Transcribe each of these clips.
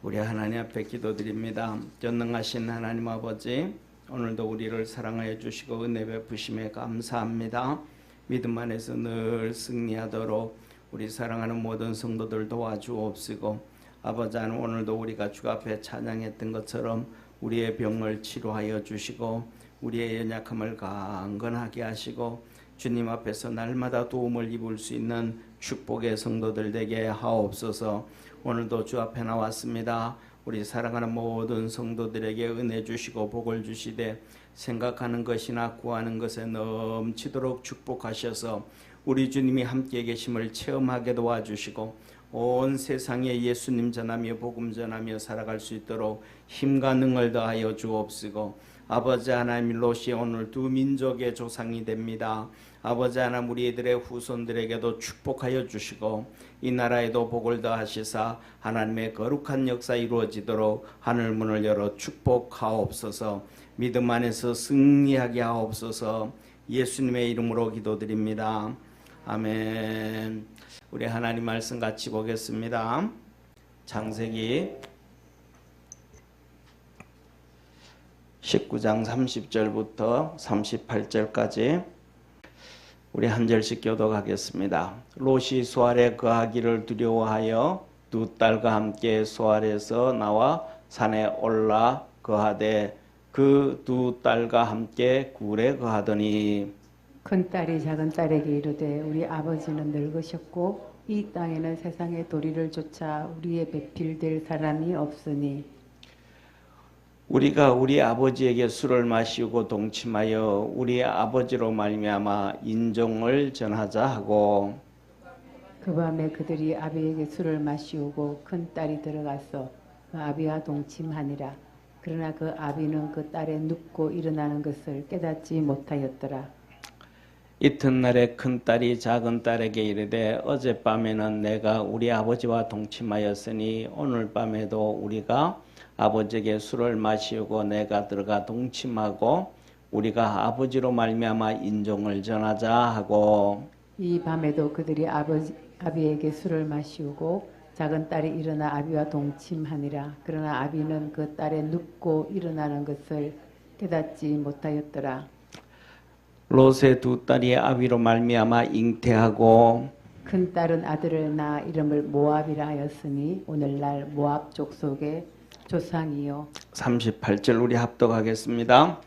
우리 하나님 앞에 기도드립니다. 전능하신 하나님 아버지, 오늘도 우리를 사랑하여 주시고 은혜 베푸심에 감사합니다. 믿음 안에서 늘 승리하도록 우리 사랑하는 모든 성도들 도와주옵시고, 아버지 하나님, 오늘도 우리가 주 앞에 찬양했던 것처럼 우리의 병을 치료하여 주시고 우리의 연약함을 강건하게 하시고 주님 앞에서 날마다 도움을 입을 수 있는 축복의 성도들 되게 하옵소서. 오늘도 주 앞에 나왔습니다. 우리 사랑하는 모든 성도들에게 은혜 주시고 복을 주시되 생각하는 것이나 구하는 것에 넘치도록 축복하셔서 우리 주님이 함께 계심을 체험하게 도와주시고 온 세상에 예수님 전하며 복음 전하며 살아갈 수 있도록 힘과 능을 더하여 주옵시고, 아버지 하나님, 롯이 오늘 두 민족의 조상이 됩니다. 아버지 하나님, 우리들의 후손들에게도 축복하여 주시고 이 나라에도 복을 더하시사 하나님의 거룩한 역사 이루어지도록 하늘문을 열어 축복하옵소서. 믿음 안에서 승리하게 하옵소서. 예수님의 이름으로 기도드립니다. 아멘. 우리 하나님 말씀 같이 보겠습니다. 창세기 19장 30절부터 38절까지 우리 한 절씩 교독하겠습니다. 롯이 소알에 거하기를 두려워하여 두 딸과 함께 소알에서 나와 산에 올라 거하되 그 두 딸과 함께 굴에 거하더니 큰 딸이 작은 딸에게 이르되 우리 아버지는 늙으셨고 이 땅에는 세상의 도리를 쫓아 우리의 배필될 사람이 없으니 우리가 우리 아버지에게 술을 마시고 동침하여 우리 아버지로 말미암아 인종을 전하자 하고, 그 밤에 그들이 아비에게 술을 마시우고 큰 딸이 들어가서 그 아비와 동침하니라. 그러나 그 아비는 그 딸의 눕고 일어나는 것을 깨닫지 못하였더라. 이튿날에 큰 딸이 작은 딸에게 이르되 어젯밤에는 내가 우리 아버지와 동침하였으니 오늘 밤에도 우리가 아버지에게 술을 마시고 내가 들어가 동침하고 우리가 아버지로 말미암아 인종을 전하자 하고, 이 밤에도 그들이 아비에게 술을 마시우고 작은 딸이 일어나 아비와 동침하니라. 그러나 아비는 그 딸의 눕고 일어나는 것을 깨닫지 못하였더라. 롯의 두 딸이 아비로 말미암아 잉태하고 큰 딸은 아들을 낳아 이름을 모압이라 하였으니 오늘날 모압 족속의 조상이요. 38절 우리 합독하겠습니다.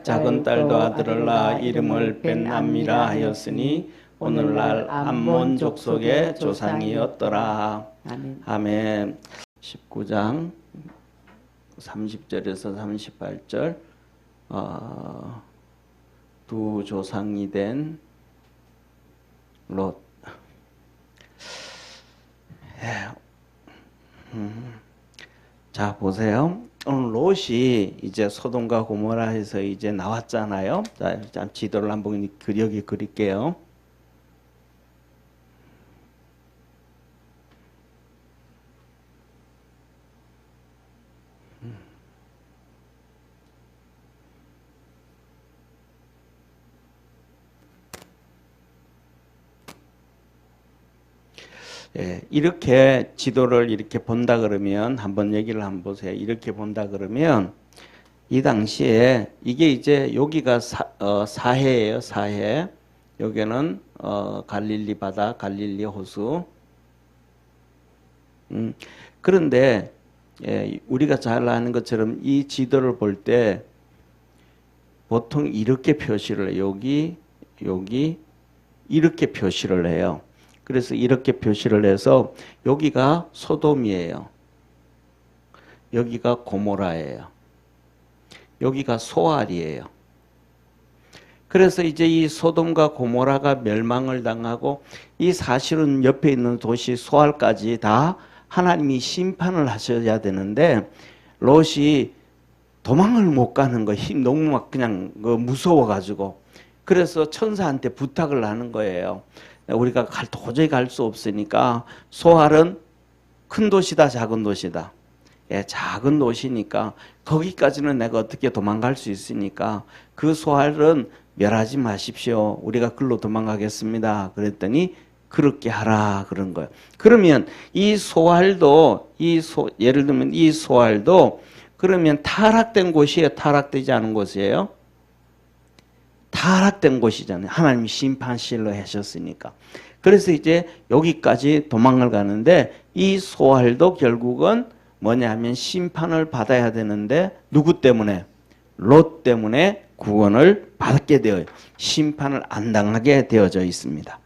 작은 딸도 아들을 낳아 이름을 벤암미라 하였으니 오늘날 암몬 족속의 조상이었더라. 아멘. 아멘. 19장 30절에서 38절 두 조상이 된 롯. 자, 보세요. 오늘 롯이 이제 소돔과 고모라에서 이제 나왔잖아요. 자, 지도를 한번 여기 그릴게요. 예, 이렇게 지도를 이렇게 본다 그러면 한번 얘기를 한번 보세요. 이렇게 본다 그러면 이 당시에 이게 이제 여기가 사해예요. 사해. 여기는 갈릴리 바다, 갈릴리 호수. 그런데 예, 우리가 잘 아는 것처럼 이 지도를 볼 때 보통 이렇게 표시를 해요. 여기 이렇게 표시를 해요. 그래서 이렇게 표시를 해서 여기가 소돔이에요. 여기가 고모라예요. 여기가 소알이에요. 그래서 이제 이 소돔과 고모라가 멸망을 당하고 이 사실은 옆에 있는 도시 소알까지 다 하나님이 심판을 하셔야 되는데 롯이 도망을 못 가는 거 너무 막 그냥 무서워가지고 그래서 천사한테 부탁을 하는 거예요. 우리가 도저히 갈 수 없으니까 소알은 큰 도시다 작은 도시다. 예, 작은 도시니까 거기까지는 내가 어떻게 도망갈 수 있으니까 그 소알은 멸하지 마십시오. 우리가 글로 도망가겠습니다. 그랬더니 그렇게 하라 그런 거예요. 그러면 이 소활도 예를 들면 이 소활도 그러면 타락된 곳이에요, 타락되지 않은 곳이에요? 타락된 곳이잖아요. 하나님이 심판실로 하셨으니까. 그래서 이제 여기까지 도망을 가는데 이 소활도 결국은 뭐냐 하면 심판을 받아야 되는데 누구 때문에? 롯 때문에 구원을 받게 되어요. 심판을 안 당하게 되어져 있습니다.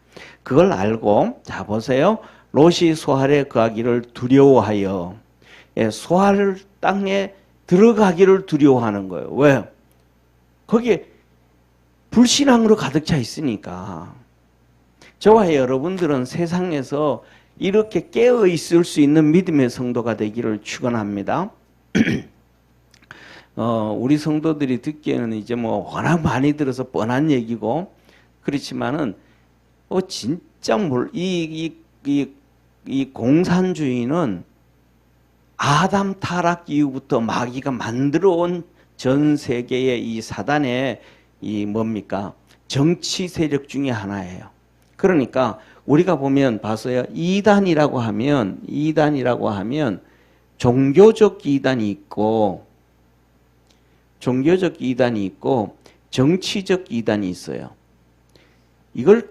그걸 알고 자 보세요. 롯이 소활에 거하기를 두려워하여 소활 땅에 들어가기를 두려워하는 거예요. 왜요? 거기에 불신앙으로 가득 차 있으니까. 저와 여러분들은 세상에서 이렇게 깨어 있을 수 있는 믿음의 성도가 되기를 축원합니다. 우리 성도들이 듣기에는 이제 뭐 워낙 많이 들어서 뻔한 얘기고 그렇지만은 진짜 이 공산주의는 아담 타락 이후부터 마귀가 만들어 온 전 세계의 이 사단의 이 뭡니까? 정치 세력 중에 하나예요. 그러니까 우리가 보면 봐서요. 이단이라고 하면 종교적 이단이 있고 정치적 이단이 있어요. 이걸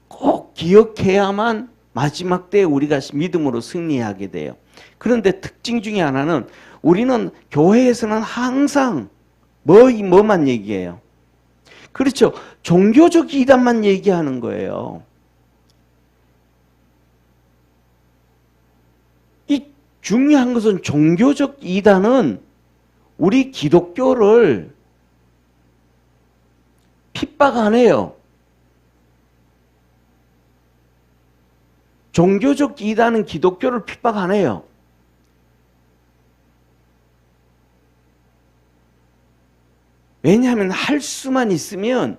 꼭 기억해야만 마지막 때에 우리가 믿음으로 승리하게 돼요. 그런데 특징 중에 하나는 우리는 교회에서는 항상 뭐만 얘기해요? 그렇죠. 종교적 이단만 얘기하는 거예요. 이 중요한 것은 종교적 이단은 우리 기독교를 핍박 안 해요. 종교적 이단은 기독교를 핍박 안 해요. 왜냐하면 할 수만 있으면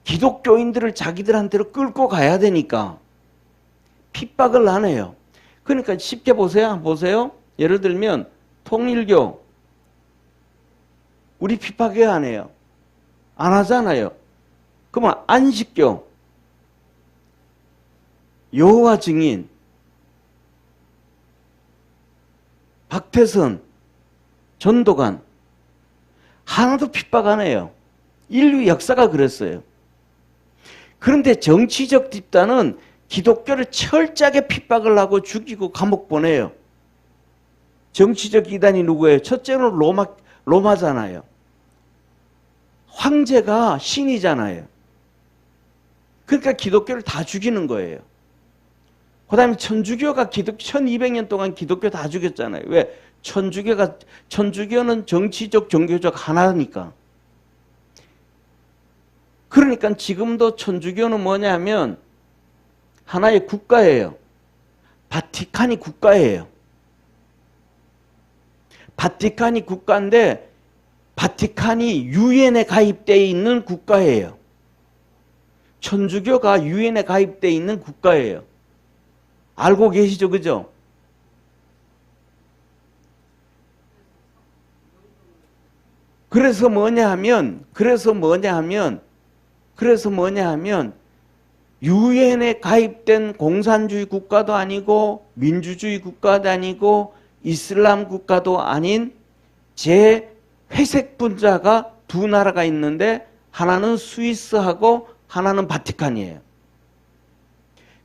기독교인들을 자기들한테로 끌고 가야 되니까 핍박을 안 해요. 그러니까 쉽게 보세요. 예를 들면 통일교 우리 핍박해 안 해요. 안 하잖아요. 그러면 안식교 여호와 증인 박태선 전도관 하나도 핍박 안 해요. 인류 역사가 그랬어요. 그런데 정치적 집단은 기독교를 철저하게 핍박을 하고 죽이고 감옥 보내요. 정치적 이단이 누구예요? 첫째는 로마잖아요. 황제가 신이잖아요. 그러니까 기독교를 다 죽이는 거예요. 그 다음에 천주교가 1200년 동안 기독교 다 죽였잖아요. 왜? 천주교는 정치적, 종교적 하나니까. 그러니까 지금도 천주교는 뭐냐면 하나의 국가예요. 바티칸이 국가예요. 바티칸이 국가인데 바티칸이 유엔에 가입되어 있는 국가예요. 천주교가 유엔에 가입되어 있는 국가예요. 알고 계시죠? 그죠? 그래서 뭐냐 하면 유엔에 가입된 공산주의 국가도 아니고 민주주의 국가도 아니고 이슬람 국가도 아닌 회색 분자가 두 나라가 있는데 하나는 스위스하고 하나는 바티칸이에요.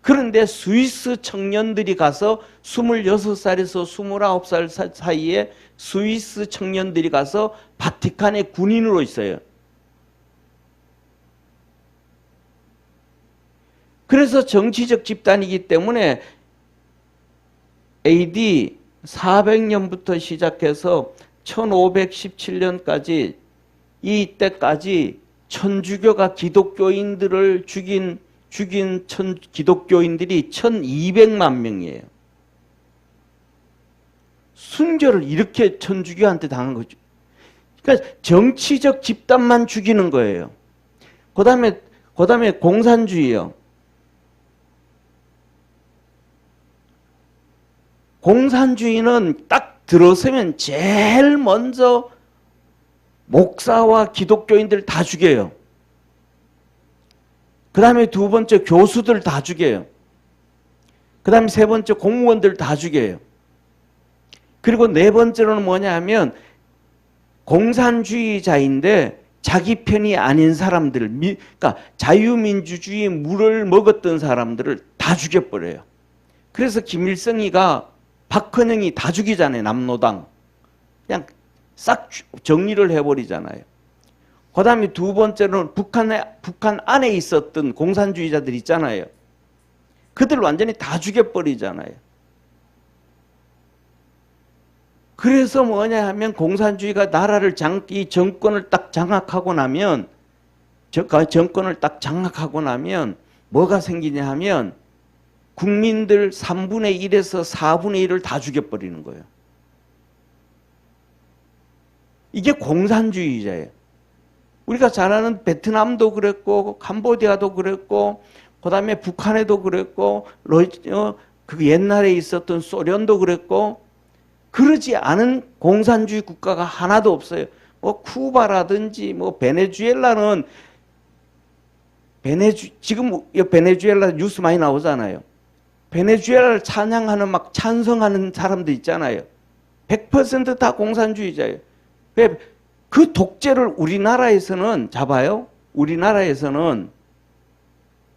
그런데 스위스 청년들이 가서 26살에서 29살 사이에 스위스 청년들이 가서 바티칸의 군인으로 있어요. 그래서 정치적 집단이기 때문에 AD 400년부터 시작해서 1517년까지 이때까지 천주교가 기독교인들을 죽인 기독교인들이 1200만 명이에요. 순교를 이렇게 천주교한테 당한 거죠. 그러니까 정치적 집단만 죽이는 거예요. 그 다음에 공산주의요. 공산주의는 딱 들어서면 제일 먼저 목사와 기독교인들 다 죽여요. 그 다음에 두 번째 교수들 다 죽여요. 그 다음에 세 번째 공무원들 다 죽여요. 그리고 네 번째로는 뭐냐 하면 공산주의자인데 자기 편이 아닌 사람들, 그러니까 자유민주주의 물을 먹었던 사람들을 다 죽여버려요. 그래서 김일성이가 박헌영이 다 죽이잖아요. 남노당. 그냥 싹 정리를 해버리잖아요. 그 다음에 두 번째로는 북한 안에 있었던 공산주의자들 있잖아요. 그들 완전히 다 죽여버리잖아요. 그래서 뭐냐 하면 공산주의가 나라를 이 정권을 딱 장악하고 나면 뭐가 생기냐 하면 국민들 3분의 1에서 4분의 1을 다 죽여버리는 거예요. 이게 공산주의자예요. 우리가 잘 아는 베트남도 그랬고 캄보디아도 그랬고 그 다음에 북한에도 그랬고 그 옛날에 있었던 소련도 그랬고 그러지 않은 공산주의 국가가 하나도 없어요. 뭐 쿠바라든지 뭐 베네수엘라는 지금 베네수엘라 뉴스 많이 나오잖아요. 베네수엘라를 찬양하는 막 찬성하는 사람들 있잖아요. 100% 다 공산주의자예요. 왜? 그 독재를 우리나라에서는 잡아요. 우리나라에서는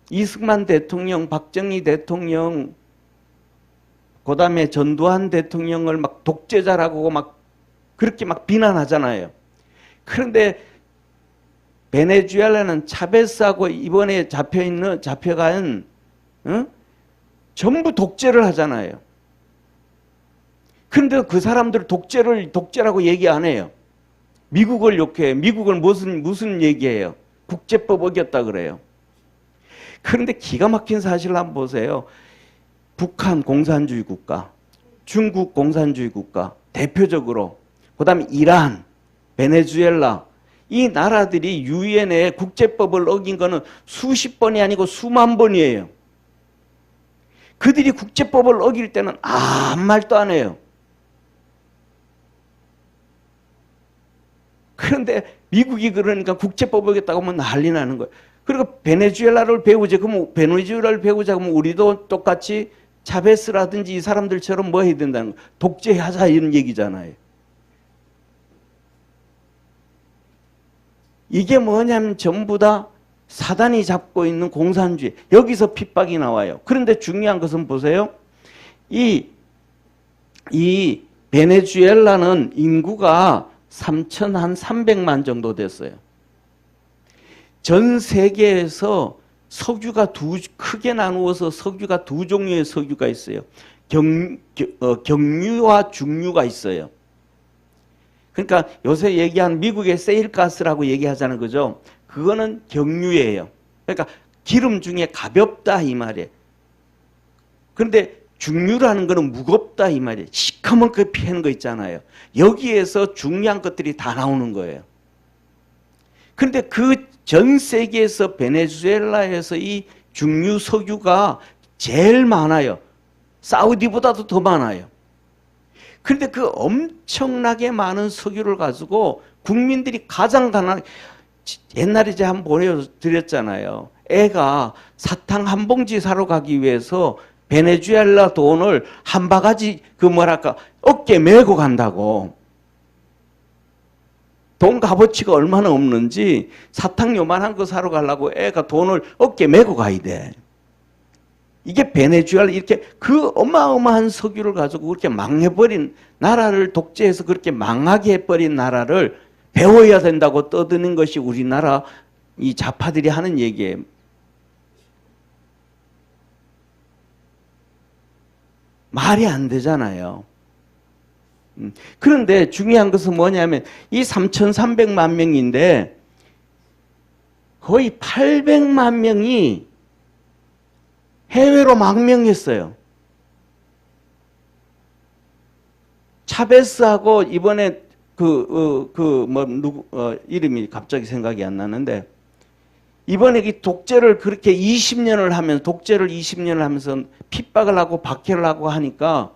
이승만 대통령, 박정희 대통령, 그 다음에 전두환 대통령을 막 독재자라고 막 그렇게 막 비난하잖아요. 그런데 베네수엘라는 차베스하고 이번에 잡혀간 전부 독재를 하잖아요. 그런데 그 사람들 독재라고 얘기 안 해요. 미국을 욕해요. 미국을 무슨 얘기해요? 국제법 어겼다 그래요. 그런데 기가 막힌 사실을 한번 보세요. 북한 공산주의 국가, 중국 공산주의 국가, 대표적으로, 그 다음에 이란, 베네수엘라, 이 나라들이 유엔의 국제법을 어긴 거는 수십 번이 아니고 수만 번이에요. 그들이 국제법을 어길 때는 아무 말도 안 해요. 그런데 미국이 그러니까 국제법 어겼다고 하면 난리 나는 거예요. 그리고 베네수엘라를 배우자, 그러면 베네수엘라를 배우자 그러면 우리도 똑같이 차베스라든지 이 사람들처럼 뭐 해야 된다는 거예요. 독재하자 이런 얘기잖아요. 이게 뭐냐면 전부 다 사단이 잡고 있는 공산주의. 여기서 핍박이 나와요. 그런데 중요한 것은 보세요. 이 베네수엘라는 인구가 3,300만 정도 됐어요. 전 세계에서 석유가 크게 나누어서 석유가 두 종류의 석유가 있어요. 경유와 중유가 있어요. 그러니까 요새 얘기하는 미국의 세일가스라고 얘기하자는 거죠. 그거는 경유예요. 그러니까 기름 중에 가볍다 이 말이에요. 그런데 중유라는 거는 무겁다 이 말이에요. 시커멓게 피하는 거 있잖아요. 여기에서 중요한 것들이 다 나오는 거예요. 그런데 그 전 세계에서 베네수엘라에서 이 중유 석유가 제일 많아요. 사우디보다도 더 많아요. 그런데 그 엄청나게 많은 석유를 가지고 국민들이 가장 가난한, 옛날에 제가 한번 보여드렸잖아요. 애가 사탕 한 봉지 사러 가기 위해서 베네수엘라 돈을 한 바가지 어깨에 메고 간다고. 돈 값어치가 얼마나 없는지 사탕 요만한 거 사러 가려고 애가 돈을 어깨에 메고 가야 돼. 이게 베네수엘라 이렇게 그 어마어마한 석유를 가지고 그렇게 망해버린 나라를 독재해서 그렇게 망하게 해버린 나라를 배워야 된다고 떠드는 것이 우리나라 이 좌파들이 하는 얘기예요. 말이 안 되잖아요. 그런데 중요한 것은 뭐냐면 이 3,300만 명인데 거의 800만 명이 해외로 망명했어요. 차베스하고 이번에 이름이 갑자기 생각이 안 나는데 이번에 이 독재를 그렇게 20년을 하면서 핍박을 하고 박해를 하고 하니까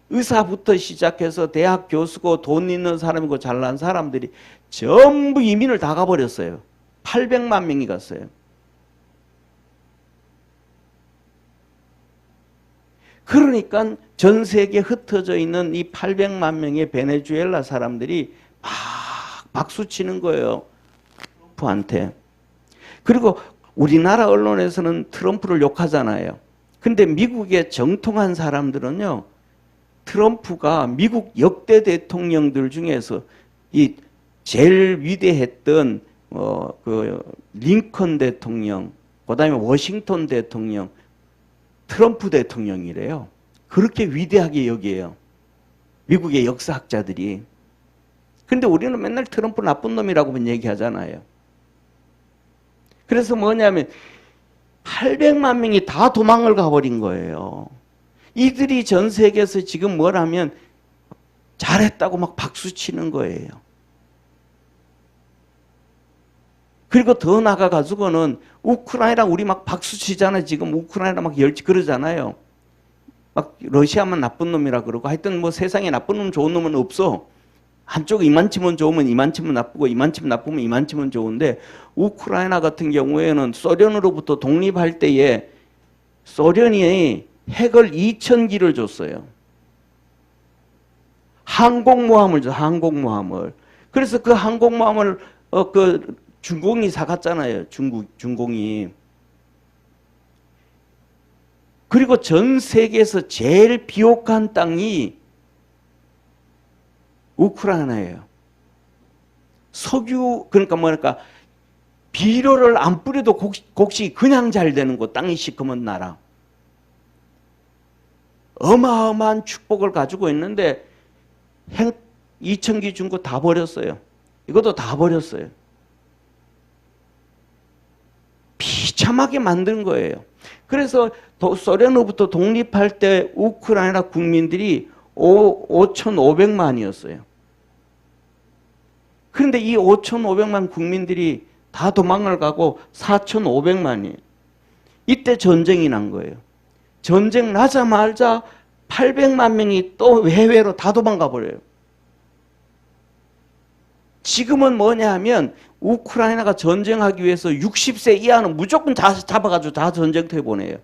의사부터 시작해서 대학 교수고 돈 있는 사람이고 잘난 사람들이 전부 이민을 다 가버렸어요. 800만 명이 갔어요. 그러니까 전 세계에 흩어져 있는 이 800만 명의 베네수엘라 사람들이 막 박수 치는 거예요. 트럼프한테. 그리고 우리나라 언론에서는 트럼프를 욕하잖아요. 근데 미국의 정통한 사람들은요, 트럼프가 미국 역대 대통령들 중에서 이 제일 위대했던 그 링컨 대통령, 그다음에 워싱턴 대통령, 트럼프 대통령이래요. 그렇게 위대하게 여기에요. 미국의 역사학자들이. 근데 우리는 맨날 트럼프 나쁜 놈이라고만 얘기하잖아요. 그래서 뭐냐면 800만 명이 다 도망을 가버린 거예요. 이들이 전 세계에서 지금 뭐라면 잘했다고 막 박수 치는 거예요. 그리고 더 나아가가지고는 우크라이나 우리 막 박수 치잖아요. 지금 우크라이나 막 열지 그러잖아요. 막 러시아만 나쁜 놈이라 그러고 하여튼 뭐 세상에 나쁜 놈 좋은 놈은 없어. 한쪽 이만치면 좋으면 이만치면 나쁘고 이만치면 나쁘면 이만치면 좋은데 우크라이나 같은 경우에는 소련으로부터 독립할 때에 소련이 핵을 2,000기를 줬어요. 항공모함을 줘, 항공모함을. 그래서 그 항공모함을 그 중공이 사갔잖아요. 중공이. 그리고 전 세계에서 제일 비옥한 땅이 우크라이나예요. 석유, 그러니까 뭐랄까, 비료를 안 뿌려도 곡식이 그냥 잘 되는 곳, 땅이 시커먼 나라. 어마어마한 축복을 가지고 있는데, 핵 2,000기 준 거 다 버렸어요. 이것도 다 버렸어요. 비참하게 만든 거예요. 그래서 소련으로부터 독립할 때 우크라이나 국민들이 5,500만이었어요. 그런데 이 5,500만 국민들이 다 도망을 가고 4,500만이에요. 이때 전쟁이 난 거예요. 전쟁 나자마자 800만 명이 또 해외로 다 도망가 버려요. 지금은 뭐냐 하면 우크라이나가 전쟁하기 위해서 60세 이하는 무조건 다 잡아가지고 다 전쟁터에 보내요.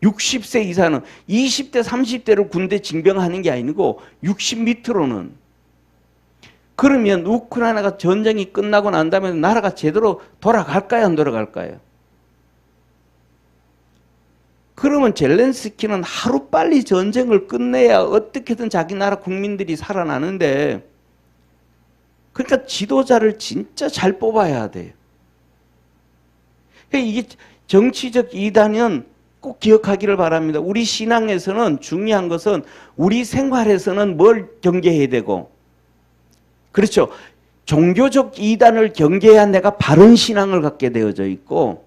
60세 이상은 20대, 30대를 군대 징병하는 게 아니고 60 밑으로는. 그러면 우크라이나가 전쟁이 끝나고 난 다음에 나라가 제대로 돌아갈까요? 안 돌아갈까요? 그러면 젤렌스키는 하루빨리 전쟁을 끝내야 어떻게든 자기 나라 국민들이 살아나는데, 그러니까 지도자를 진짜 잘 뽑아야 돼요. 그러니까 이게 정치적 이단은 꼭 기억하기를 바랍니다. 우리 신앙에서는 중요한 것은 우리 생활에서는 뭘 경계해야 되고, 그렇죠. 종교적 이단을 경계해야 내가 바른 신앙을 갖게 되어져 있고,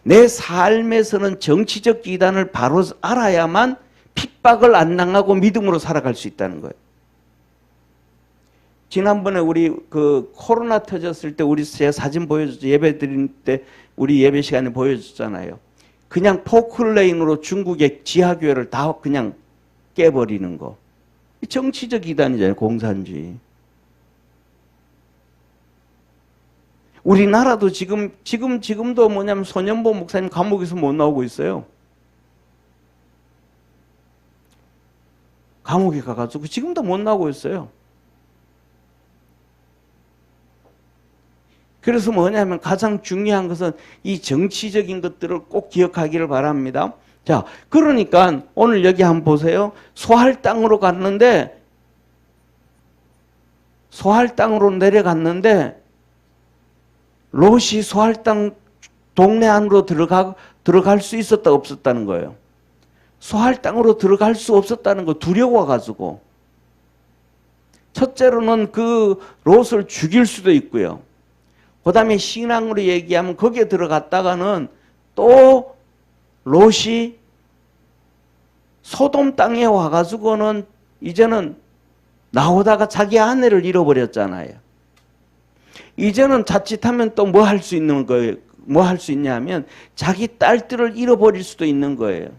내 삶에서는 정치적 이단을 바로 알아야만 핍박을 안 당하고 믿음으로 살아갈 수 있다는 거예요. 지난번에 우리 그 코로나 터졌을 때 우리 제가 사진 보여줬죠. 예배 드릴 때 우리 예배 시간에 보여줬잖아요. 그냥 포클레인으로 중국의 지하교회를 다 그냥 깨버리는 거. 정치적 이단이잖아요. 공산주의. 우리나라도 지금도 뭐냐면 손연보 목사님 감옥에서 못 나오고 있어요. 감옥에 가가지고 지금도 못 나오고 있어요. 그래서 뭐냐면 가장 중요한 것은 이 정치적인 것들을 꼭 기억하기를 바랍니다. 자, 그러니까 오늘 여기 한번 보세요. 소할 땅으로 갔는데, 소할 땅으로 내려갔는데, 롯이 소할 땅 동네 안으로 들어갈 수 있었다 없었다는 거예요. 소할 땅으로 들어갈 수 없었다는 거 두려워가지고. 첫째로는 그 롯을 죽일 수도 있고요. 그 다음에 신앙으로 얘기하면 거기에 들어갔다가는 또 롯이 소돔 땅에 와가지고는 이제는 나오다가 자기 아내를 잃어버렸잖아요. 이제는 자칫하면 또 뭐 할 수 있는 거예요? 뭐 할 수 있냐면 자기 딸들을 잃어버릴 수도 있는 거예요.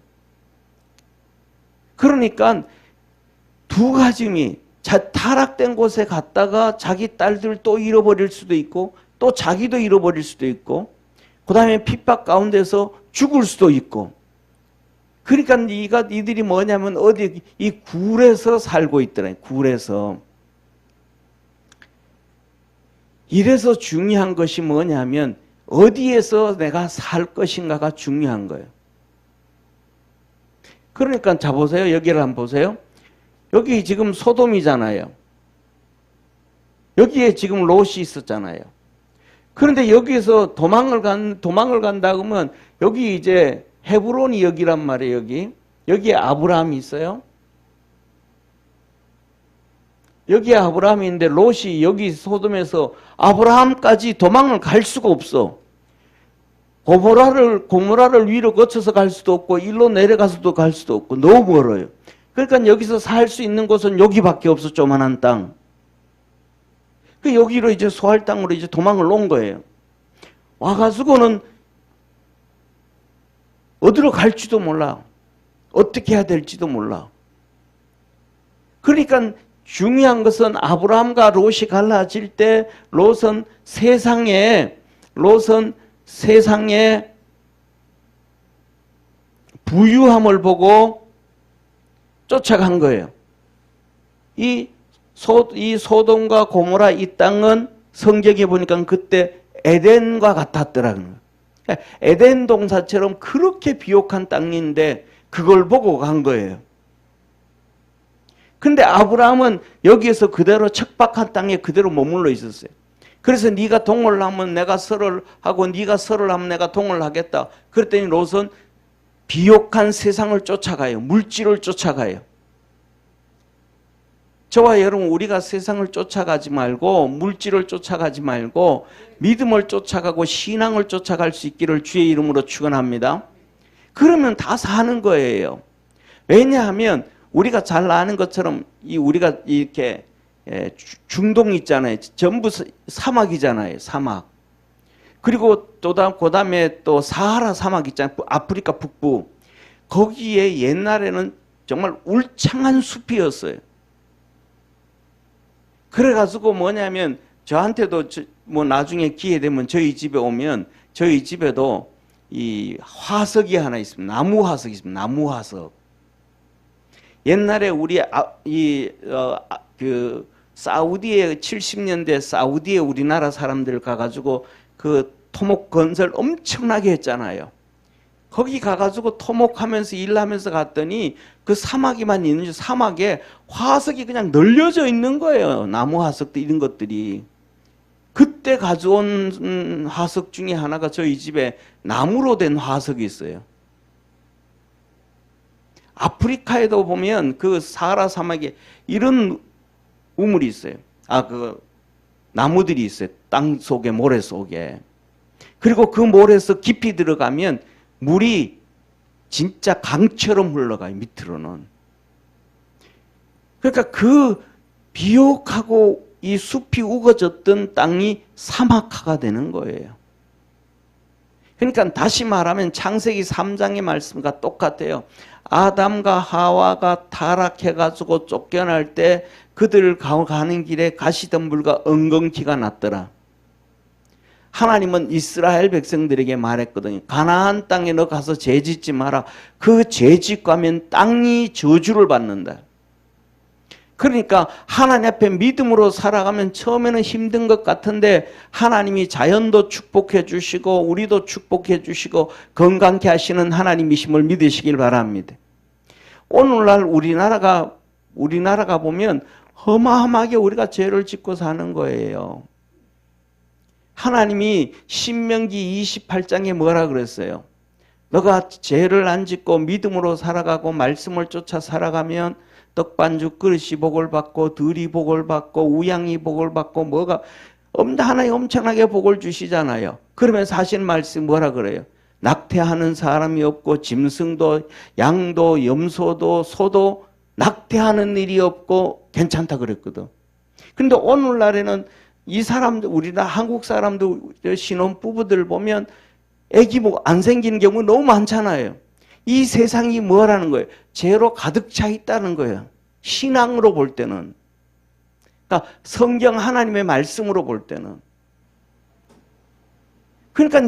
그러니까 두 가지미 타락된 곳에 갔다가 자기 딸들 또 잃어버릴 수도 있고 또 자기도 잃어버릴 수도 있고 그 다음에 핍박 가운데서 죽을 수도 있고. 그러니까 이들이 뭐냐면 어디 이 굴에서 살고 있더라. 굴에서. 이래서 중요한 것이 뭐냐면 어디에서 내가 살 것인가가 중요한 거예요. 그러니까 자 보세요. 여기를 한번 보세요. 여기 지금 소돔이잖아요. 여기에 지금 롯이 있었잖아요. 그런데 여기에서 도망을 간다 그러면 여기 이제 헤브론이 여기란 말이에요. 여기에 아브라함이 있어요. 여기에 아브라함이 있는데 롯이 여기 소돔에서 아브라함까지 도망을 갈 수가 없어. 고모라를 위로 거쳐서 갈 수도 없고 일로 내려가서도 갈 수도 없고 너무 멀어요. 그러니까 여기서 살 수 있는 곳은 여기밖에 없어. 조만한 땅. 그 여기로 이제 소할 땅으로 이제 도망을 온 거예요. 와가지고는 어디로 갈지도 몰라. 어떻게 해야 될지도 몰라. 그러니까 중요한 것은 아브라함과 롯이 갈라질 때 롯은 세상에 부유함을 보고 쫓아간 거예요. 이 소돔과 고모라 이 땅은 성경에 보니까 그때 에덴과 같았더라고요. 에덴 동산처럼 그렇게 비옥한 땅인데 그걸 보고 간 거예요. 근데 아브라함은 여기에서 그대로 척박한 땅에 그대로 머물러 있었어요. 그래서 네가 동을 하면 내가 설을 하고 네가 설을 하면 내가 동을 하겠다. 그랬더니 롯은 비옥한 세상을 쫓아가요. 물질을 쫓아가요. 저와 여러분 우리가 세상을 쫓아가지 말고 물질을 쫓아가지 말고 믿음을 쫓아가고 신앙을 쫓아갈 수 있기를 주의 이름으로 축원합니다. 그러면 다 사는 거예요. 왜냐하면 우리가 잘 아는 것처럼 우리가 이렇게 중동 있잖아요. 전부 사막이잖아요. 사막. 그리고 그다음에 또 사하라 사막 있잖아요. 아프리카 북부. 거기에 옛날에는 정말 울창한 숲이었어요. 그래가지고 뭐냐면 저한테도 뭐 나중에 기회 되면 저희 집에 오면 저희 집에도 이 화석이 하나 있습니다. 나무 화석이 있습니다. 나무 화석. 옛날에 우리 사우디에 70년대 사우디에 우리나라 사람들 가가지고 그 토목 건설 엄청나게 했잖아요. 거기 가가지고 토목하면서 일하면서 갔더니 그 사막이만 있는지 사막에 화석이 그냥 널려져 있는 거예요. 나무 화석도 이런 것들이. 그때 가져온 화석 중에 하나가 저희 집에 나무로 된 화석이 있어요. 아프리카에도 보면 그 사하라 사막에 이런 우물이 있어요. 그 나무들이 있어요. 땅 속에 모래 속에. 그리고 그 모래에서 깊이 들어가면 물이 진짜 강처럼 흘러가요. 밑으로는. 그러니까 그 비옥하고 이 숲이 우거졌던 땅이 사막화가 되는 거예요. 그러니까 다시 말하면 창세기 3장의 말씀과 똑같아요. 아담과 하와가 타락해가지고 쫓겨날 때 그들 가는 길에 가시덤불과 엉겅퀴가 났더라. 하나님은 이스라엘 백성들에게 말했거든요. 가나안 땅에 너 가서 죄짓지 마라. 그 죄짓고 하면 땅이 저주를 받는다. 그러니까 하나님 앞에 믿음으로 살아가면 처음에는 힘든 것 같은데 하나님이 자연도 축복해 주시고 우리도 축복해 주시고 건강케 하시는 하나님이심을 믿으시길 바랍니다. 오늘날 우리나라가 보면 어마어마하게 우리가 죄를 짓고 사는 거예요. 하나님이 신명기 28장에 뭐라 그랬어요? 너가 죄를 안 짓고 믿음으로 살아가고 말씀을 쫓아 살아가면 떡반죽 그릇이 복을 받고 들이 복을 받고 우양이 복을 받고 하나님 엄청나게 복을 주시잖아요. 그러면서 하신 말씀 뭐라 그래요? 낙태하는 사람이 없고 짐승도 양도 염소도 소도 낙태하는 일이 없고 괜찮다 그랬거든. 근데 오늘날에는 이 사람들 우리나라 한국 사람들 신혼부부들 보면 애기 안 생기는 경우 너무 많잖아요. 이 세상이 뭐라는 거예요? 죄로 가득 차 있다는 거예요. 신앙으로 볼 때는. 그러니까 성경 하나님의 말씀으로 볼 때는. 그러니까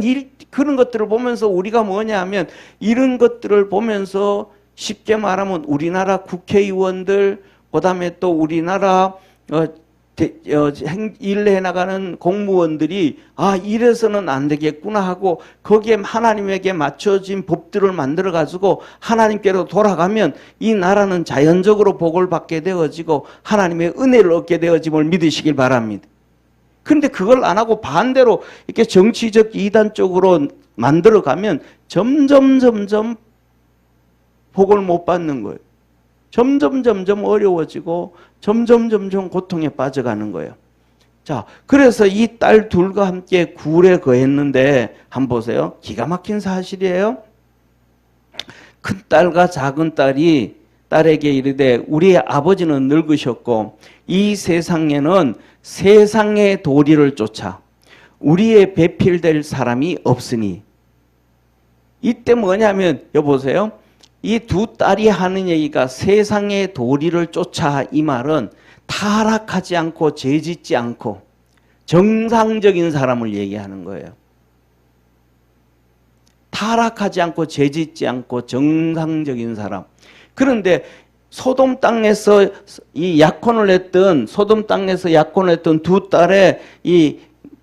그런 것들을 보면서 우리가 뭐냐 하면 이런 것들을 보면서 쉽게 말하면 우리나라 국회의원들 그다음에 또 우리나라 일해 나가는 공무원들이 이래서는 안 되겠구나 하고 거기에 하나님에게 맞춰진 법들을 만들어 가지고 하나님께로 돌아가면 이 나라는 자연적으로 복을 받게 되어지고 하나님의 은혜를 얻게 되어짐을 믿으시길 바랍니다. 그런데 그걸 안 하고 반대로 이렇게 정치적 이단 쪽으로 만들어 가면 점점 복을 못 받는 거예요. 점점 어려워지고 점점 고통에 빠져가는 거예요. 자, 그래서 이 딸 둘과 함께 굴에 거했는데 한번 보세요. 기가 막힌 사실이에요. 큰 딸과 작은 딸이 딸에게 이르되 우리의 아버지는 늙으셨고 이 세상에는 세상의 도리를 쫓아 우리의 배필될 사람이 없으니. 이때 뭐냐면 여보세요. 이 두 딸이 하는 얘기가 세상의 도리를 쫓아, 이 말은 타락하지 않고 죄짓지 않고 정상적인 사람을 얘기하는 거예요. 타락하지 않고 죄짓지 않고 정상적인 사람. 그런데 소돔 땅에서 이 약혼을 했던 두 딸의 이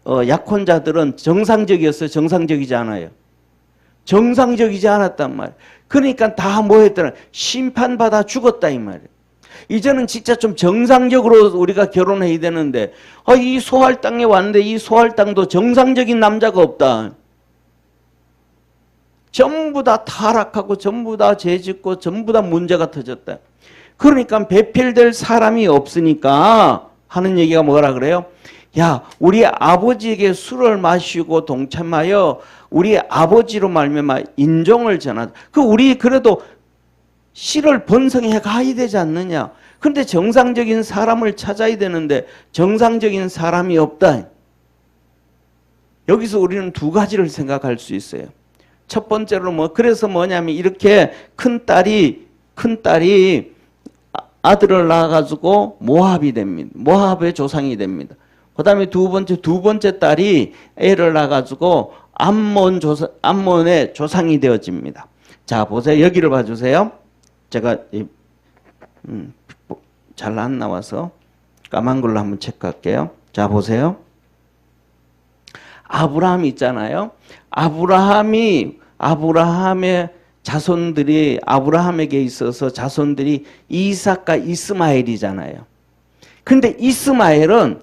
약혼자들은 정상적이었어요? 정상적이지 않아요? 정상적이지 않았단 말이에요. 그러니까 다 뭐 했더라? 심판받아 죽었다 이 말이에요. 이제는 진짜 좀 정상적으로 우리가 결혼해야 되는데 이 소할 땅에 왔는데 이 소할 땅도 정상적인 남자가 없다. 전부 다 타락하고 전부 다 죄짓고 전부 다 문제가 터졌다. 그러니까 배필될 사람이 없으니까 하는 얘기가 뭐라 그래요? 야, 우리 아버지에게 술을 마시고 동참하여 우리 아버지로 말미암아 인종을 전하자. 우리 그래도 씨를 번성해 가야 되지 않느냐. 그런데 정상적인 사람을 찾아야 되는데 정상적인 사람이 없다. 여기서 우리는 두 가지를 생각할 수 있어요. 첫 번째로 그래서 뭐냐면 이렇게 큰 딸이 아들을 낳아가지고 모압이 됩니다. 모압의 조상이 됩니다. 그 다음에 두 번째 딸이 애를 낳아가지고 암몬의 조상이 되어집니다. 자, 보세요. 여기를 봐주세요. 제가 잘 안 나와서 까만 걸로 한번 체크할게요. 자, 보세요. 아브라함이 있잖아요. 아브라함의 자손들이, 아브라함에게 있어서 자손들이 이삭과 이스마엘이잖아요. 근데 이스마엘은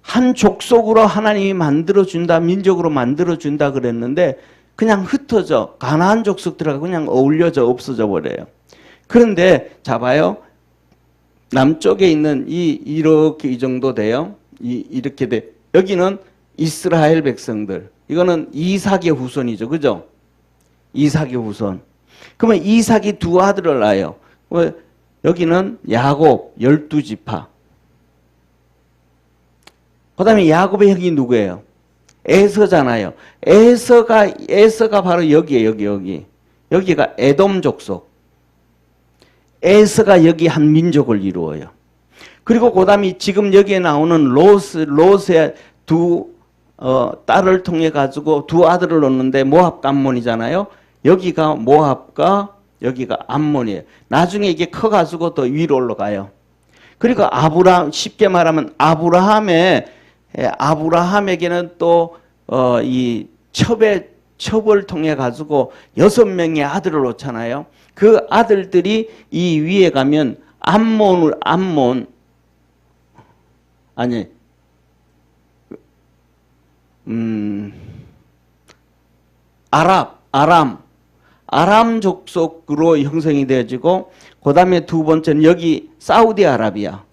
한 족속으로 하나님이 만들어준다, 민족으로 만들어준다 그랬는데 그냥 흩어져, 가나안 족속들하고 그냥 어울려져 없어져 버려요. 그런데 자 봐요. 남쪽에 있는 이렇게 이 정도 돼요. 이렇게 돼. 여기는 이스라엘 백성들. 이거는 이삭의 후손이죠. 그죠? 이삭의 후손. 그러면 이삭이 두 아들을 낳아요. 여기는 야곱 12지파. 그 다음에 야곱의 형이 누구예요? 에서잖아요. 에서가 바로 여기에요. 여기. 여기가 에돔 족속. 에서가 여기 한 민족을 이루어요. 그리고 그 다음에 지금 여기에 나오는 롯의 두 딸을 통해 가지고 두 아들을 얻는데 모압과 암몬이잖아요. 여기가 모압과 여기가 암몬이에요. 나중에 이게 커가지고 더 위로 올라가요. 그리고 쉽게 말하면 아브라함에게는 또 이 첩을 통해 가지고 6명의 아들을 놓잖아요. 그 아들들이 이 위에 가면 아람 족속으로 형성이 되어지고, 그 다음에 두 번째는 여기 사우디아라비아.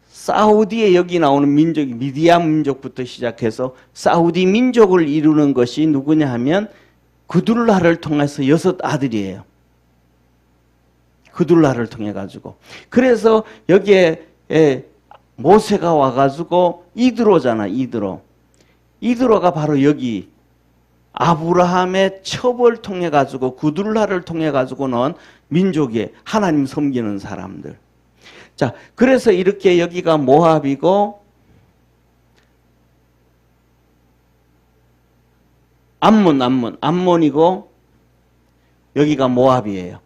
사우디에 여기 나오는 민족이 미디안 민족부터 시작해서 사우디 민족을 이루는 것이 누구냐 하면 그둘라를 통해서 6 아들이에요. 그둘라를 통해 가지고. 그래서 여기에 모세가 와가지고 이드로잖아, 이드로. 이드로가 바로 여기 아브라함의 첩을 통해 가지고 그둘라를 통해 가지고는 민족이 하나님 섬기는 사람들. 자, 그래서 이렇게 여기가 모압이고 암몬이고 여기가 모압이에요.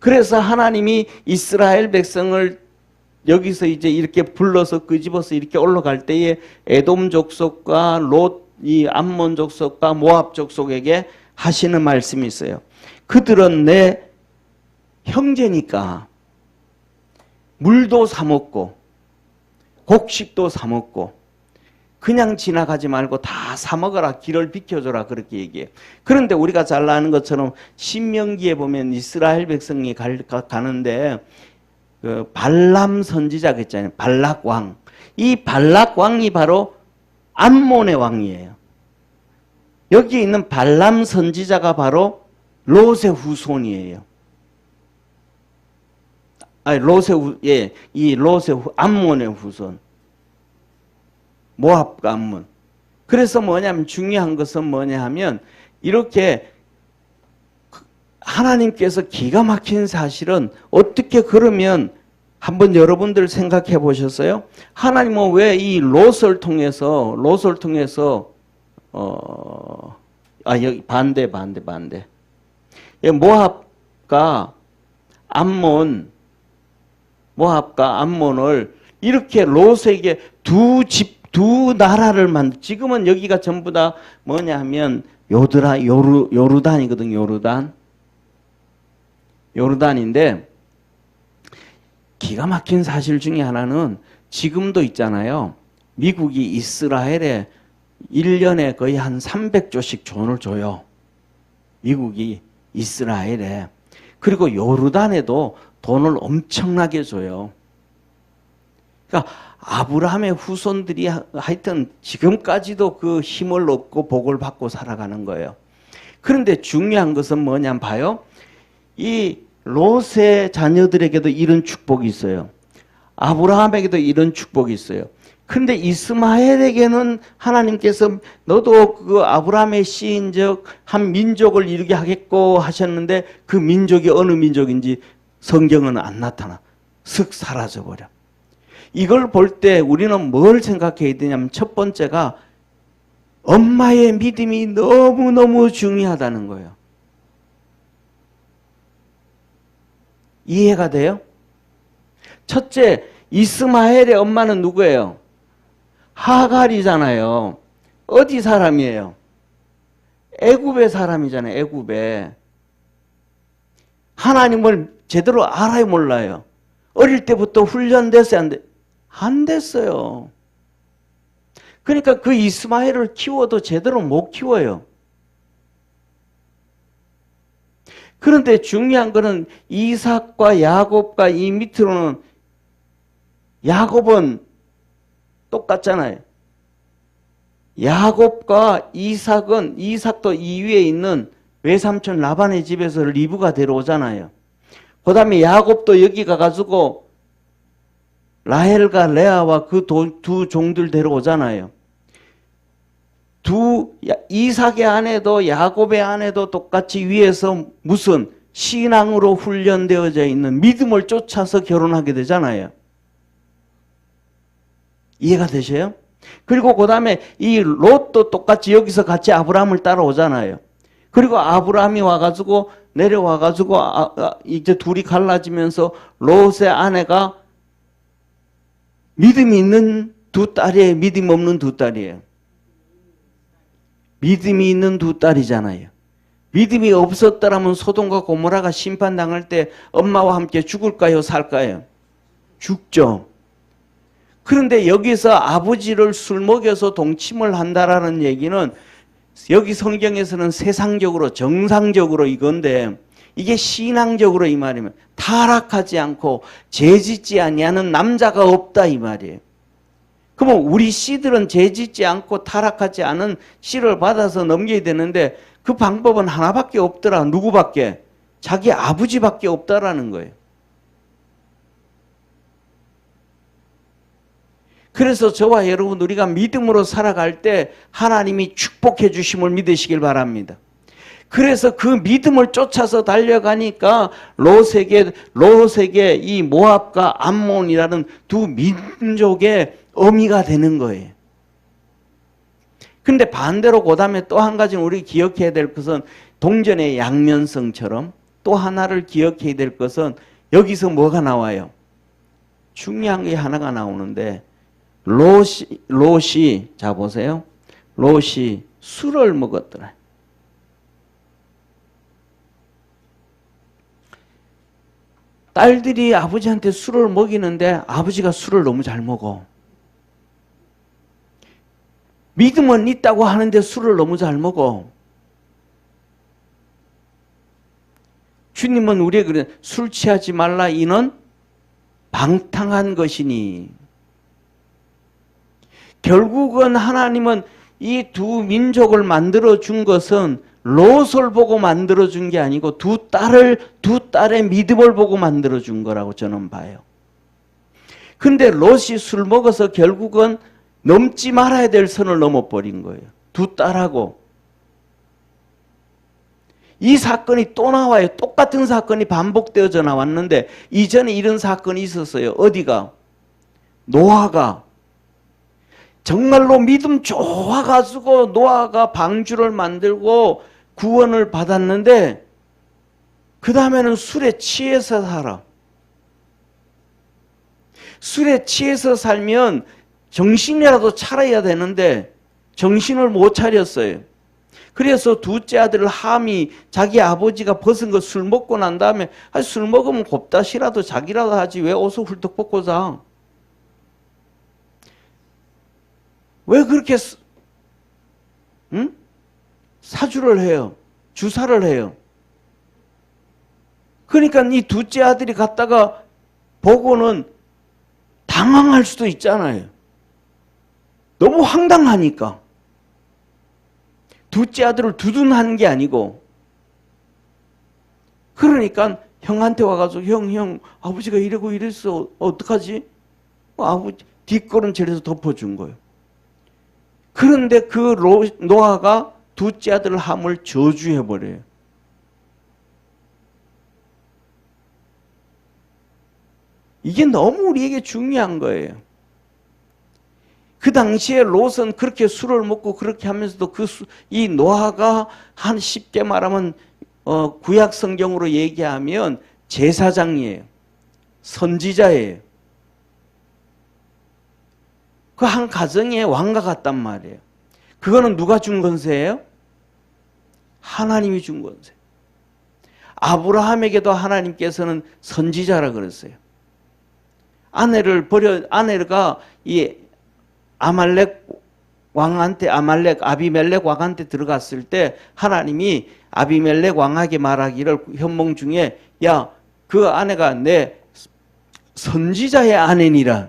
그래서 하나님이 이스라엘 백성을 여기서 이제 이렇게 불러서 끄집어서 이렇게 올라갈 때에 에돔 족속과 이 암몬 족속과 모압 족속에게 하시는 말씀이 있어요. 그들은 내 형제니까 물도 사 먹고 곡식도 사 먹고 그냥 지나가지 말고 다 사 먹어라, 길을 비켜줘라, 그렇게 얘기해요. 그런데 우리가 잘 아는 것처럼 신명기에 보면 이스라엘 백성이 가는데 그 발람 선지자가 있잖아요. 발락 왕. 이 발락 왕이 바로 암몬의 왕이에요. 여기 있는 발람 선지자가 바로 롯의 후손이에요. 아니, 이 롯의 암몬의 후손. 모압과 암몬. 그래서 뭐냐면 중요한 것은 뭐냐 하면 이렇게 하나님께서 기가 막힌 사실은 어떻게 그러면 한번 여러분들 생각해 보셨어요? 하나님은 왜 이 롯을 통해서 여기 반대. 모압과 암몬을 이렇게 롯에게 두 나라를 지금은 여기가 전부 다 뭐냐 하면 요르단이거든, 요르단인데 기가 막힌 사실 중에 하나는 지금도 있잖아요. 미국이 이스라엘에 1년에 거의 한 300조씩 돈을 줘요. 미국이 이스라엘에. 그리고 요르단에도 돈을 엄청나게 줘요. 그러니까 아브라함의 후손들이 하여튼 지금까지도 그 힘을 얻고 복을 받고 살아가는 거예요. 그런데 중요한 것은 뭐냐면 봐요. 이 롯의 자녀들에게도 이런 축복이 있어요. 아브라함에게도 이런 축복이 있어요. 그런데 이스마엘에게는 하나님께서 너도 그 아브라함의 씨인즉 한 민족을 이루게 하겠고 하셨는데 그 민족이 어느 민족인지 성경은 안 나타나. 슥 사라져버려. 이걸 볼 때 우리는 뭘 생각해야 되냐면 첫 번째가 엄마의 믿음이 너무너무 중요하다는 거예요. 이해가 돼요? 첫째, 이스마엘의 엄마는 누구예요? 하갈이잖아요. 어디 사람이에요? 애굽의 사람이잖아요. 애굽에. 하나님을 제대로 알아요, 몰라요? 어릴 때부터 훈련됐어요, 안 돼? 안 됐어요. 그러니까 그 이스마엘을 키워도 제대로 못 키워요. 그런데 중요한 거는 이삭과 야곱과 이 밑으로는 야곱은 똑같잖아요. 야곱과 이삭도 이 위에 있는 외삼촌 라반의 집에서 리브가 데려오잖아요. 그 다음에 야곱도 여기 가가지고 라헬과 레아와 그 두 종들 데려오잖아요. 이삭의 아내도 야곱의 아내도 똑같이 위에서 무슨 신앙으로 훈련되어져 있는 믿음을 쫓아서 결혼하게 되잖아요. 이해가 되셔요? 그리고 그 다음에 이 롯도 똑같이 여기서 같이 아브라함을 따라오잖아요. 그리고 아브라함이 와가지고 내려와가지고 이제 둘이 갈라지면서 롯의 아내가 믿음이 있는 두 딸이에요? 믿음 없는 두 딸이에요? 믿음이 있는 두 딸이잖아요. 믿음이 없었더라면 소돔과 고모라가 심판당할 때 엄마와 함께 죽을까요? 살까요? 죽죠. 그런데 여기서 아버지를 술 먹여서 동침을 한다라는 얘기는 여기 성경에서는 세상적으로 정상적으로 이건데 이게 신앙적으로 이 말이면 타락하지 않고 죄짓지 아니하는 남자가 없다 이 말이에요. 그러면 우리 씨들은 죄짓지 않고 타락하지 않은 씨를 받아서 넘겨야 되는데 그 방법은 하나밖에 없더라. 누구밖에? 자기 아버지밖에 없다라는 거예요. 그래서 저와 여러분 우리가 믿음으로 살아갈 때 하나님이 축복해 주심을 믿으시길 바랍니다. 그래서 그 믿음을 쫓아서 달려가니까 롯에게 이 모압과 암몬이라는 두 민족의 어미가 되는 거예요. 근데 반대로 그 다음에 또 한 가지는 우리 기억해야 될 것은 동전의 양면성처럼 또 하나를 기억해야 될 것은 여기서 뭐가 나와요? 중요한 게 하나가 나오는데 롯이 자 보세요. 롯이 술을 먹었더라. 딸들이 아버지한테 술을 먹이는데 아버지가 술을 너무 잘 먹어. 믿음은 있다고 하는데 술을 너무 잘 먹어. 주님은 우리에게 그래 술 취하지 말라 이는 방탕한 것이니. 결국은 하나님은 이 두 민족을 만들어 준 것은 롯을 보고 만들어 준 게 아니고 두 딸의 믿음을 보고 만들어 준 거라고 저는 봐요. 근데 롯이 술 먹어서 결국은 넘지 말아야 될 선을 넘어버린 거예요. 두 딸하고. 이 사건이 또 나와요. 똑같은 사건이 반복되어져 나왔는데 이전에 이런 사건이 있었어요. 어디가? 노아가 정말로 믿음 좋아가지고 노아가 방주를 만들고 구원을 받았는데 그 다음에는 술에 취해서 살아. 술에 취해서 살면 정신이라도 차려야 되는데 정신을 못 차렸어요. 그래서 둘째 아들 함이 자기 아버지가 벗은 거 술 먹고 난 다음에 술 먹으면 곱다 시라도 자기라도 하지 왜 옷을 훌떡 벗고 자. 왜 그렇게 사주를 해요? 주사를 해요. 그러니까 이 둘째 아들이 갔다가 보고는 당황할 수도 있잖아요. 너무 황당하니까. 둘째 아들을 두둔하는 게 아니고. 그러니까 형한테 와가지고 형 아버지가 이러고 이랬어. 어떡하지? 아버지 뒷걸음질해서 덮어준 거예요. 그런데 그 노아가 둘째 아들 함을 저주해버려요. 이게 너무 우리에게 중요한 거예요. 그 당시에 롯은 그렇게 술을 먹고 그렇게 하면서도 이 노아가 한 쉽게 말하면 구약 성경으로 얘기하면 제사장이에요. 선지자예요. 그 한 가정의 왕과 같단 말이에요. 그거는 누가 준 건세예요? 하나님이 준 건세. 아브라함에게도 하나님께서는 선지자라 그랬어요. 아내가 이 아비멜렉 왕한테 들어갔을 때 하나님이 아비멜렉 왕에게 말하기를 현몽 중에 야, 그 아내가 내 선지자의 아내니라.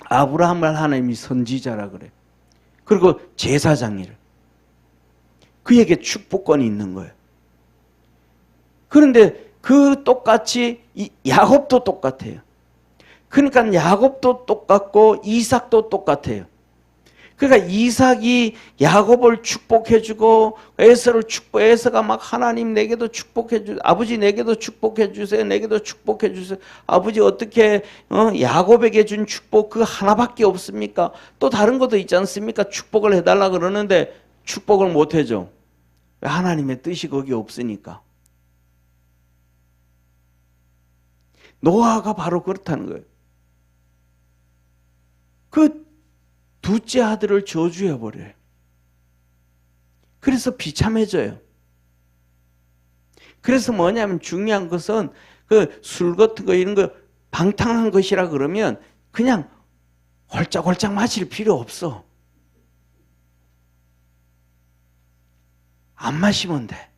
아브라함을 하나님이 선지자라 그래. 그리고 제사장이래. 그에게 축복권이 있는 거예요. 그런데 그 똑같이 야곱도 똑같아요. 그러니까 야곱도 똑같고 이삭도 똑같아요. 그러니까 이삭이 야곱을 축복해주고 에서가 막 하나님 내게도 축복해주세요. 아버지 내게도 축복해주세요. 내게도 축복해주세요. 아버지 어떻게 야곱에게 준 축복 그 하나밖에 없습니까? 또 다른 것도 있지 않습니까? 축복을 해달라 그러는데 축복을 못 해줘. 왜? 하나님의 뜻이 거기 없으니까. 노아가 바로 그렇다는 거예요. 그 둘째 아들을 저주해버려요. 그래서 비참해져요. 그래서 뭐냐면 중요한 것은 그 술 같은 거 이런 거 방탕한 것이라 그러면 그냥 홀짝홀짝 마실 필요 없어. 안 마시면 돼.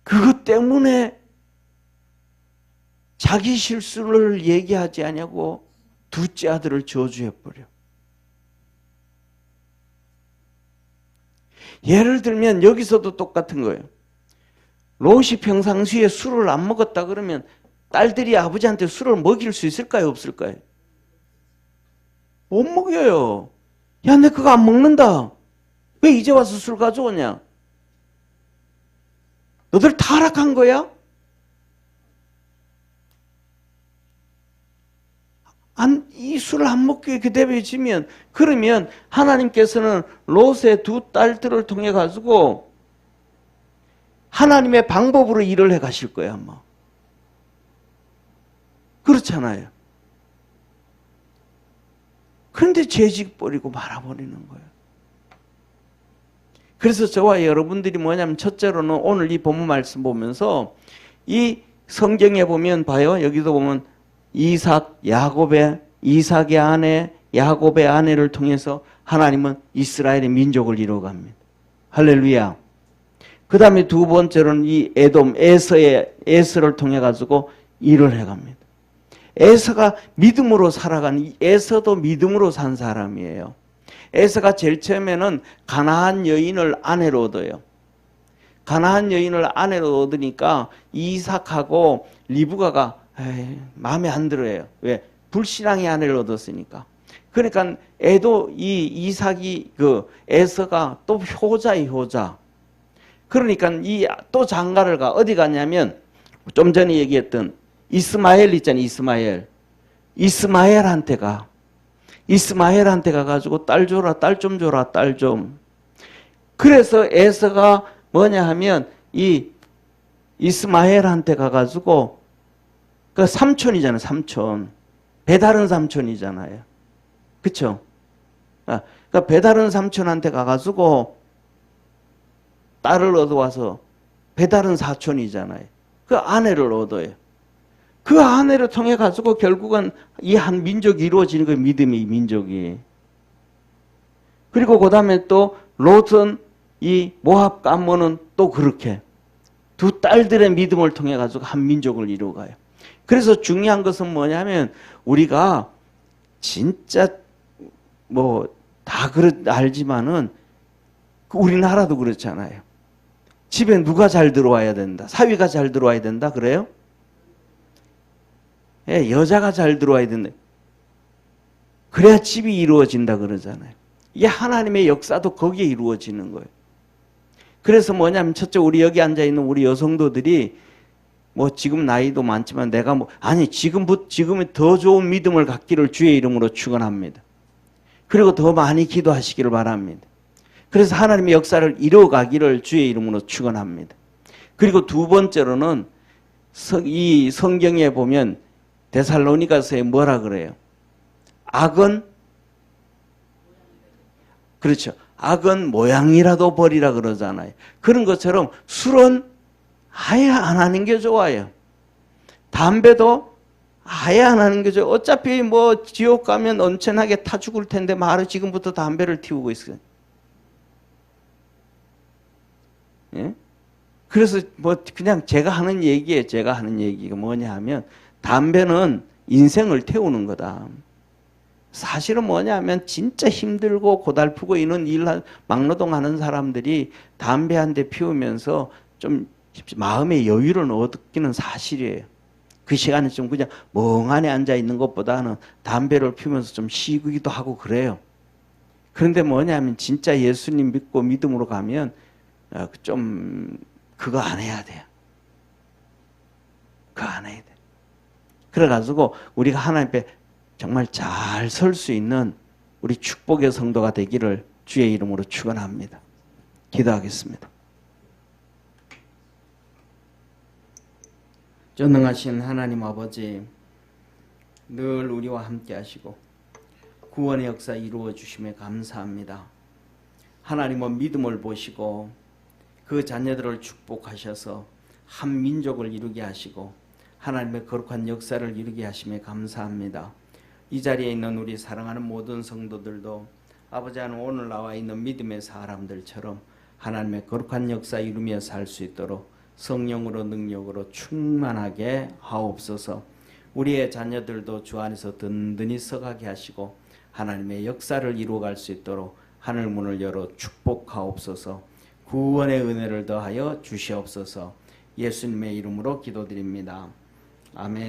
그것 때문에 자기 실수를 얘기하지 않냐고 둘째 아들을 저주해버려. 예를 들면 여기서도 똑같은 거예요. 롯이 평상시에 술을 안 먹었다 그러면 딸들이 아버지한테 술을 먹일 수 있을까요? 없을까요? 못 먹여요. 야, 내 그거 안 먹는다. 왜 이제 와서 술 가져오냐? 너들 타락한 거야? 이 술을 안 먹게 대비해지면, 그러면 하나님께서는 롯의 두 딸들을 통해 가지고 하나님의 방법으로 일을 해 가실 거야, 아마. 그렇잖아요. 그런데 죄짓 버리고 말아버리는 거예요. 그래서 저와 여러분들이 뭐냐면, 첫째로는 오늘 이 본문 말씀 보면서 이 성경에 보면 봐요. 여기도 보면 이삭의 아내, 야곱의 아내를 통해서 하나님은 이스라엘의 민족을 이루어갑니다. 할렐루야. 그 다음에 두 번째로는 이 에돔, 에서를 통해 가지고 일을 해갑니다. 에서가 믿음으로 살아가는, 에서도 믿음으로 산 사람이에요. 에서가 제일 처음에는 가나안 여인을 아내로 얻어요. 가나안 여인을 아내로 얻으니까 이삭하고 리브가가 마음에 안 들어요. 왜? 불신앙의 아내를 얻었으니까. 그러니까 이삭이 에서가 또 효자예요, 효자. 그러니까 또 장가를 가. 어디 가냐면 좀 전에 얘기했던 이스마엘 있잖아요, 이스마엘한테 가. 이스마엘한테 가가지고 딸 줘라, 딸 좀 줘라, 딸 좀. 그래서 에서가 뭐냐 하면 이 이스마엘한테 가가지고 그 삼촌이잖아요, 삼촌. 배다른 삼촌이잖아요. 그쵸? 그러니까 배다른 삼촌한테 가가지고 딸을 얻어와서 배다른 사촌이잖아요. 그 아내를 얻어요. 그 아내를 통해 가지고 결국은 이 한 민족이 이루어지는 거예요. 믿음의 민족이. 그리고 그 다음에 또 롯은 이 모압 감모는 또 그렇게 두 딸들의 믿음을 통해 가지고 한 민족을 이루어가요. 그래서 중요한 것은 뭐냐면 우리가 진짜 다 알지만은 우리나라도 그렇잖아요. 집에 누가 잘 들어와야 된다. 사위가 잘 들어와야 된다. 그래요? 예, 여자가 잘 들어와야 된다. 그래야 집이 이루어진다 그러잖아요. 이게 하나님의 역사도 거기에 이루어지는 거예요. 그래서 뭐냐면 첫째, 우리 여기 앉아있는 우리 여성도들이 지금 나이도 많지만 지금은 더 좋은 믿음을 갖기를 주의 이름으로 축원합니다. 그리고 더 많이 기도하시기를 바랍니다. 그래서 하나님의 역사를 이루어가기를 주의 이름으로 축원합니다. 그리고 두 번째로는 이 성경에 보면 데살로니가서에 뭐라 그래요? 그렇죠. 악은 모양이라도 버리라 그러잖아요. 그런 것처럼 술은 아예 안 하는 게 좋아요. 담배도 아예 안 하는 게 좋아요. 어차피 지옥 가면 언짢하게 타 죽을 텐데 말을 지금부터 담배를 튀우고 있어요. 예? 그래서 그냥 제가 하는 얘기가 뭐냐 하면 담배는 인생을 태우는 거다. 사실은 뭐냐 하면 진짜 힘들고 고달프고 이런 막노동하는 사람들이 담배 한 대 피우면서 좀 마음의 여유를 얻기는 사실이에요. 그 시간에 좀 그냥 멍하니 앉아 있는 것보다는 담배를 피우면서 좀 쉬기도 하고 그래요. 그런데 뭐냐 하면 진짜 예수님 믿고 믿음으로 가면 좀 그거 안 해야 돼요. 그거 안 해야 돼. 그래가지고 우리가 하나님 앞에 정말 잘 설 수 있는 우리 축복의 성도가 되기를 주의 이름으로 축원합니다. 기도하겠습니다. 전능하신 하나님 아버지, 늘 우리와 함께 하시고 구원의 역사 이루어 주심에 감사합니다. 하나님은 믿음을 보시고 그 자녀들을 축복하셔서 한 민족을 이루게 하시고 하나님의 거룩한 역사를 이루게 하심에 감사합니다. 이 자리에 있는 우리 사랑하는 모든 성도들도 아버지 하나님, 오늘 나와 있는 믿음의 사람들처럼 하나님의 거룩한 역사 이루며 살 수 있도록 성령으로 능력으로 충만하게 하옵소서. 우리의 자녀들도 주 안에서 든든히 서가게 하시고 하나님의 역사를 이루어갈 수 있도록 하늘 문을 열어 축복하옵소서. 구원의 은혜를 더하여 주시옵소서. 예수님의 이름으로 기도드립니다. 아멘.